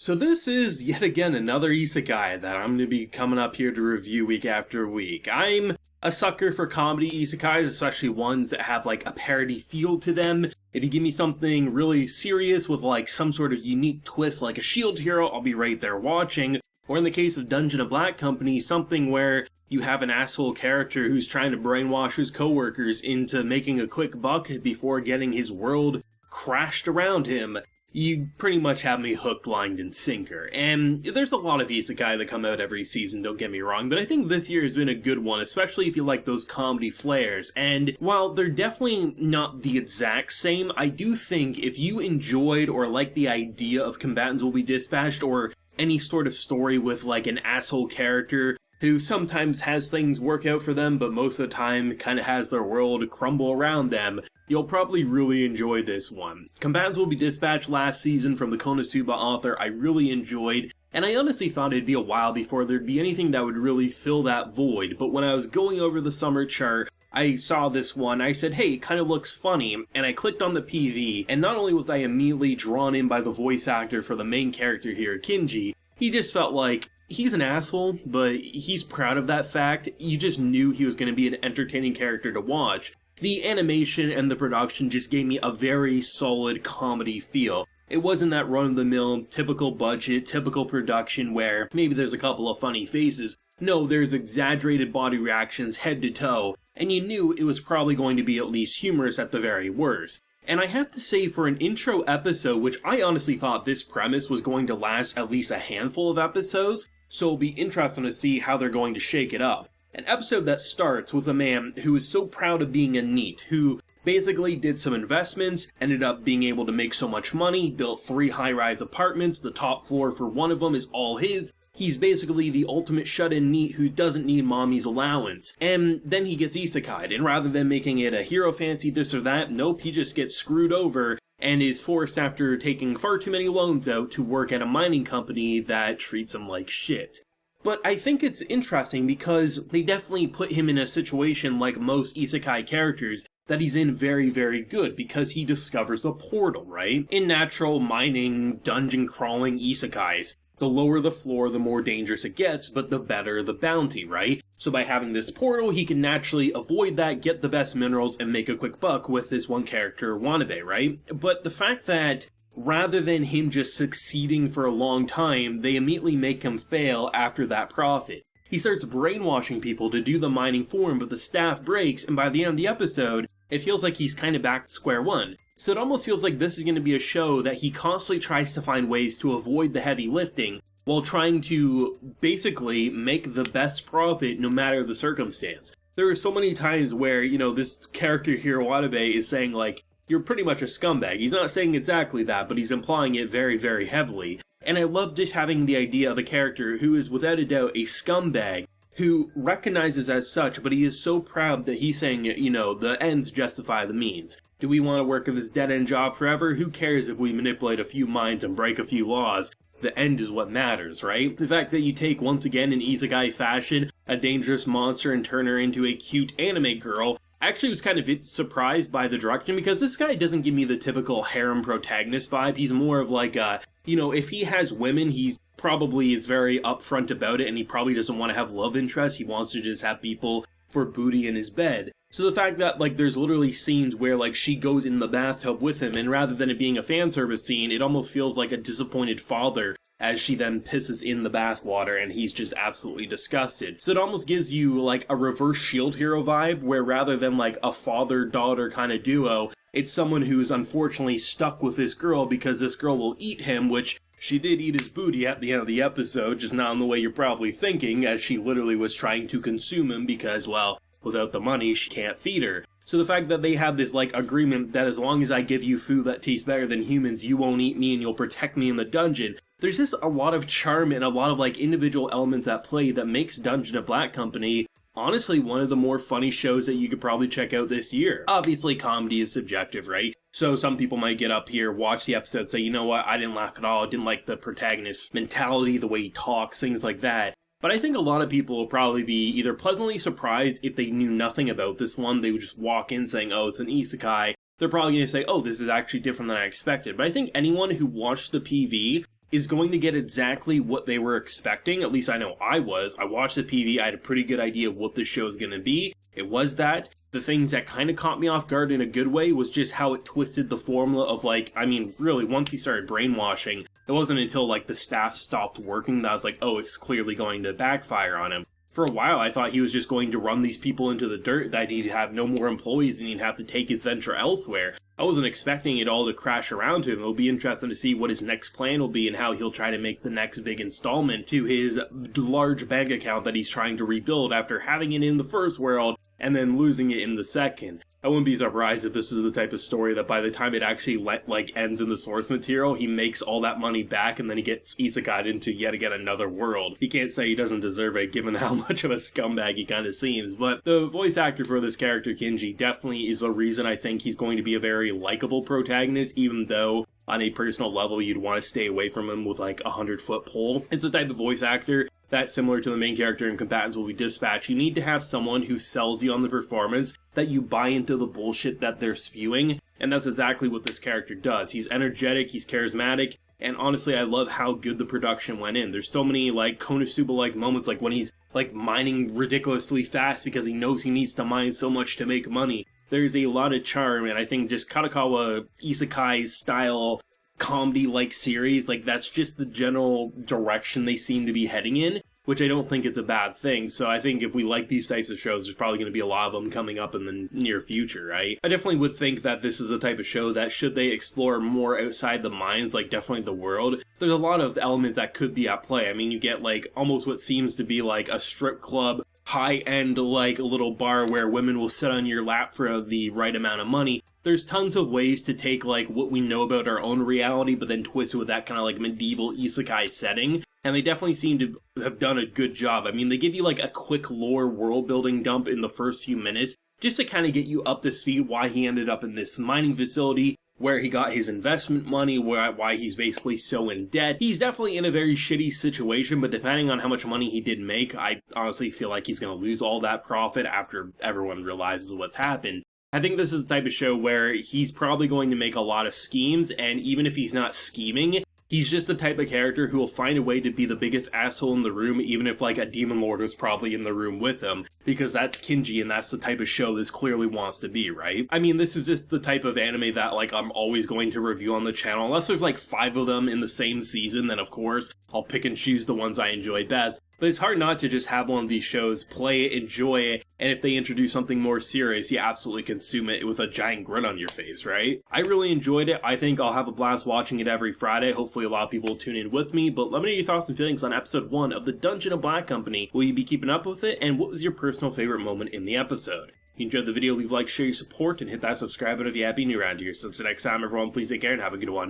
So this is yet again another isekai that I'm going to be coming up here to review week after week. I'm a sucker for comedy isekais, especially ones that have like a parody feel to them. If you give me something really serious with like some sort of unique twist like a shield hero, I'll be right there watching. Or in the case of Dungeon of Black Company, something where you have an asshole character who's trying to brainwash his coworkers into making a quick buck before getting his world crashed around him. You pretty much have me hooked, line, and sinker. And there's a lot of isekai that come out every season, don't get me wrong, but I think this year has been a good one, especially if you like those comedy flares. And while they're definitely not the exact same, I do think if you enjoyed or like the idea of combatants will be dispatched, or any sort of story with like an asshole character who sometimes has things work out for them, but most of the time kind of has their world crumble around them, you'll probably really enjoy this one. Combatants Will Be Dispatched last season from the Konosuba author I really enjoyed, and I honestly thought it'd be a while before there'd be anything that would really fill that void, but when I was going over the summer chart, I saw this one, I said, hey, it kind of looks funny, and I clicked on the PV, and not only was I immediately drawn in by the voice actor for the main character here, Kinji, he just felt like he's an asshole, but he's proud of that fact. You just knew he was going to be an entertaining character to watch. The animation and the production just gave me a very solid comedy feel. It wasn't that run-of-the-mill, typical budget, typical production where maybe there's a couple of funny faces. No, there's exaggerated body reactions head to toe, and you knew it was probably going to be at least humorous at the very worst. And I have to say, for an intro episode, which I honestly thought this premise was going to last at least a handful of episodes, so it'll be interesting to see how they're going to shake it up. An episode that starts with a man who is so proud of being a NEET, who basically did some investments, ended up being able to make so much money, built 3 high-rise apartments, the top floor for one of them is all his. He's basically the ultimate shut-in NEET who doesn't need mommy's allowance. And then he gets isekai'd, and rather than making it a hero fantasy this or that, nope, he just gets screwed over and is forced after taking far too many loans out to work at a mining company that treats him like shit. But I think it's interesting because they definitely put him in a situation like most isekai characters that he's in very, very good because he discovers a portal, right? In natural mining, dungeon crawling isekais, the lower the floor, the more dangerous it gets, but the better the bounty, right? So by having this portal, he can naturally avoid that, get the best minerals, and make a quick buck with this one character, Wanabe, right? But the fact that rather than him just succeeding for a long time, they immediately make him fail after that profit. He starts brainwashing people to do the mining for him, but the staff breaks, and by the end of the episode, it feels like he's kind of back to square one. So it almost feels like this is going to be a show that he constantly tries to find ways to avoid the heavy lifting while trying to basically make the best profit no matter the circumstance. There are so many times where, this character here, Wanabe, is saying like, you're pretty much a scumbag. He's not saying exactly that, but he's implying it very, very heavily. And I love just having the idea of a character who is without a doubt a scumbag, who recognizes as such, but he is so proud that he's saying, the ends justify the means. Do we want to work at this dead-end job forever? Who cares if we manipulate a few minds and break a few laws? The end is what matters, right? The fact that you take, once again in isekai fashion, a dangerous monster and turn her into a cute anime girl, I actually was kind of surprised by the direction because this guy doesn't give me the typical harem protagonist vibe. He's more of like if he has women, he probably is very upfront about it and he probably doesn't want to have love interests. He wants to just have people for booty in his bed. So the fact that there's literally scenes where she goes in the bathtub with him, and rather than it being a fan service scene, it almost feels like a disappointed father as she then pisses in the bathwater and he's just absolutely disgusted. So it almost gives you a reverse shield hero vibe where rather than a father-daughter kind of duo, it's someone who's unfortunately stuck with this girl because this girl will eat him, which she did eat his booty at the end of the episode, just not in the way you're probably thinking, as she literally was trying to consume him because, well, without the money, she can't feed her. So the fact that they have this, agreement that as long as I give you food that tastes better than humans, you won't eat me and you'll protect me in the dungeon, there's just a lot of charm and a lot of, individual elements at play that makes Dungeon of Black Company honestly one of the more funny shows that you could probably check out this year. Obviously, comedy is subjective, right? So some people might get up here, watch the episode, say, you know what, I didn't laugh at all, I didn't like the protagonist's mentality, the way he talks, things like that. But I think a lot of people will probably be either pleasantly surprised if they knew nothing about this one, they would just walk in saying, oh, it's an isekai. They're probably going to say, oh, this is actually different than I expected. But I think anyone who watched the PV is going to get exactly what they were expecting. At least I know I was. I watched the PV, I had a pretty good idea of what this show is going to be. It was that. The things that kind of caught me off guard in a good way was just how it twisted the formula of, like, I mean, really, once he started brainwashing, it wasn't until, like, the staff stopped working that I was like, oh, it's clearly going to backfire on him. For a while, I thought he was just going to run these people into the dirt, that he'd have no more employees and he'd have to take his venture elsewhere. I wasn't expecting it all to crash around him. It'll be interesting to see what his next plan will be and how he'll try to make the next big installment to his large bank account that he's trying to rebuild after having it in the first world and then losing it in the second. I wouldn't be surprised if this is the type of story that by the time it actually ends in the source material, he makes all that money back and then he gets isekai'd into yet again another world. He can't say he doesn't deserve it given how much of a scumbag he kind of seems, but the voice actor for this character, Kinji, definitely is the reason I think he's going to be a very likable protagonist, even though on a personal level you'd want to stay away from him with like a 100-foot pole. It's the type of voice actor that's similar to the main character in Combatants Will Be Dispatched. You need to have someone who sells you on the performance, that you buy into the bullshit that they're spewing, and that's exactly what this character does. He's energetic, he's charismatic, and honestly, I love how good the production went in. There's so many, like, Konosuba-like moments, like when he's, like, mining ridiculously fast because he knows he needs to mine so much to make money. There's a lot of charm, and I think just Kadokawa Isekai style comedy-like series, like, that's just the general direction they seem to be heading in, which I don't think it's a bad thing. So I think if we like these types of shows, there's probably going to be a lot of them coming up in the near future, right? I definitely would think that this is a type of show that, should they explore more outside the mines, like definitely the world, there's a lot of elements that could be at play. I mean, you get like almost what seems to be like a strip club, high-end, like a little bar where women will sit on your lap for the right amount of money. There's tons of ways to take like what we know about our own reality, but then twist it with that kind of like medieval isekai setting. And they definitely seem to have done a good job. I mean, they give you like a quick lore world building dump in the first few minutes, just to kind of get you up to speed why he ended up in this mining facility, where he got his investment money, why he's basically so in debt. He's definitely in a very shitty situation, but depending on how much money he did make, I honestly feel like he's going to lose all that profit after everyone realizes what's happened. I think this is the type of show where he's probably going to make a lot of schemes, and even if he's not scheming, he's just the type of character who will find a way to be the biggest asshole in the room, even if, like, a demon lord was probably in the room with him, because that's Kinji, and that's the type of show this clearly wants to be, right? I mean, this is just the type of anime that, like, I'm always going to review on the channel. Unless there's, like, 5 of them in the same season, then, of course, I'll pick and choose the ones I enjoy best. But it's hard not to just have one of these shows, play it, enjoy it, and if they introduce something more serious, you absolutely consume it with a giant grin on your face, right? I really enjoyed it. I think I'll have a blast watching it every Friday. Hopefully a lot of people will tune in with me, but let me know your thoughts and feelings on episode 1 of the Dungeon of Black Company. Will you be keeping up with it, and what was your personal favorite moment in the episode? If you enjoyed the video, leave a like, share your support, and hit that subscribe button if you happy new around here. So until next time, everyone, please take care and have a good one.